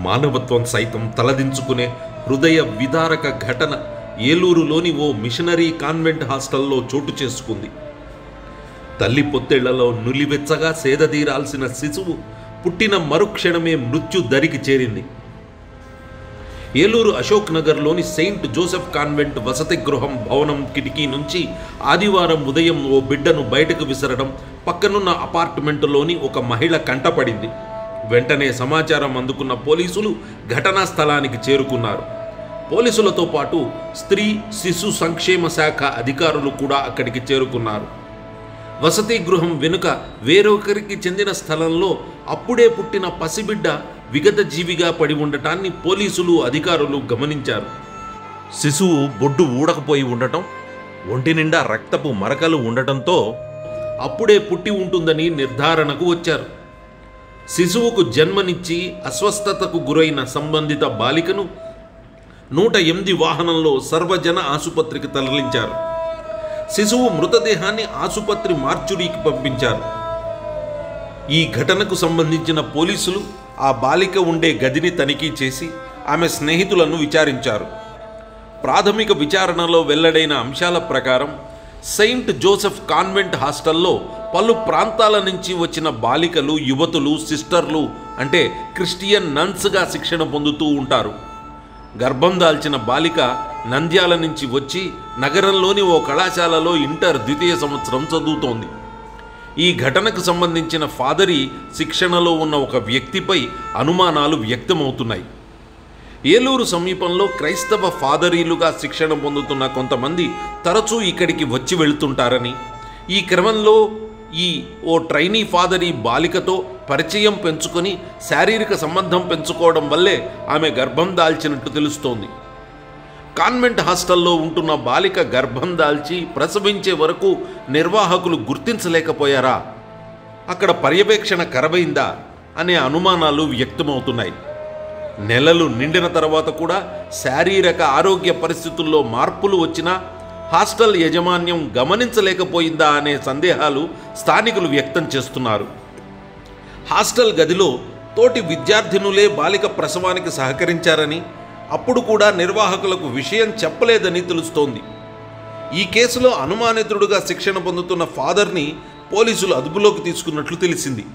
మానవత్వం సైతం తలదించుకునే హృదయ విదారక ఘటన ఏలూరులోని ఓ మిషనరీ కాన్వెంట్ హాస్టల్లో చోటు చేసుకుంది. తల్లి పొత్తేళ్లలో నులివెచ్చగా సేదదీరాల్సిన శిశువు పుట్టిన మరుక్షణమే మృత్యు దరికి చేరింది. ఏలూరు అశోక్ నగర్లోని సెయింట్ జోసెఫ్ కాన్వెంట్ వసతి గృహం భవనం కిటికీ నుంచి ఆదివారం ఉదయం ఓ బిడ్డను బయటకు విసరడం పక్కనున్న అపార్ట్మెంటులోని ఒక మహిళ కంటపడింది. వెంటనే సమాచారం అందుకున్న పోలీసులు ఘటనా స్థలానికి చేరుకున్నారు. పోలీసులతో పాటు స్త్రీ శిశు సంక్షేమ శాఖ అధికారులు కూడా అక్కడికి చేరుకున్నారు. వసతి గృహం వెనుక వేరొకరికి చెందిన స్థలంలో అప్పుడే పుట్టిన పసిబిడ్డ విగత జీవిగా పడి ఉండటాన్ని పోలీసులు అధికారులు గమనించారు. శిశువు బొడ్డు ఊడకపోయి ఉండటం, ఒంటి నిండా రక్తపు మరకలు ఉండటంతో అప్పుడే పుట్టి ఉంటుందని నిర్ధారణకు వచ్చారు. శిశువుకు జన్మనిచ్చి అస్వస్థతకు గురైన సంబంధిత బాలికను 108 వాహనంలో సర్వజన ఆసుపత్రికి తరలించారు. శిశువు మృతదేహాన్ని ఆసుపత్రి మార్చురీకి పంపించారు. ఈ ఘటనకు సంబంధించిన పోలీసులు ఆ బాలిక ఉండే గదిని తనిఖీ చేసి ఆమె స్నేహితులను విచారించారు. ప్రాథమిక విచారణలో వెల్లడైన అంశాల ప్రకారం సెయింట్ జోసెఫ్ కాన్వెంట్ హాస్టల్లో పలు ప్రాంతాల నుంచి వచ్చిన బాలికలు, యువతులు, సిస్టర్లు అంటే క్రిస్టియన్ నన్స్గా శిక్షణ పొందుతూ ఉంటారు. గర్భం దాల్చిన బాలిక నంద్యాల నుంచి వచ్చి నగరంలోని ఓ కళాశాలలో ఇంటర్ ద్వితీయ సంవత్సరం చదువుతోంది. ఈ ఘటనకు సంబంధించిన ఫాదరీ శిక్షణలో ఉన్న ఒక వ్యక్తిపై అనుమానాలు వ్యక్తమవుతున్నాయి. ఏలూరు సమీపంలో క్రైస్తవ ఫాదరీలుగా శిక్షణ పొందుతున్న కొంతమంది తరచూ ఇక్కడికి వచ్చి వెళుతుంటారని, ఈ క్రమంలో ఓ ట్రైనీ ఫాదరీ బాలికతో పరిచయం పెంచుకొని శారీరక సంబంధం పెంచుకోవడం వల్లే ఆమె గర్భం దాల్చినట్టు తెలుస్తోంది. కాన్వెంట్ హాస్టల్లో ఉంటున్న బాలిక గర్భం దాల్చి ప్రసవించే వరకు నిర్వాహకులు గుర్తించలేకపోయారా, అక్కడ పర్యవేక్షణ కరవైందా అనే అనుమానాలు వ్యక్తమవుతున్నాయి. నెలలు నిండిన తర్వాత కూడా శారీరక ఆరోగ్య పరిస్థితుల్లో మార్పులు వచ్చినా హాస్టల్ యాజమాన్యం గమనించలేకపోయిందా అనే సందేహాలు స్థానికులు వ్యక్తం చేస్తున్నారు. హాస్టల్ గదిలో తోటి విద్యార్థినులే బాలిక ప్రసవానికి సహకరించారని, అప్పుడు కూడా నిర్వాహకులకు విషయం చెప్పలేదని తెలుస్తోంది. ఈ కేసులో అనుమానితుడుగా శిక్షణ పొందుతున్న ఫాదర్ని పోలీసులు అదుపులోకి తీసుకున్నట్లు తెలిసింది.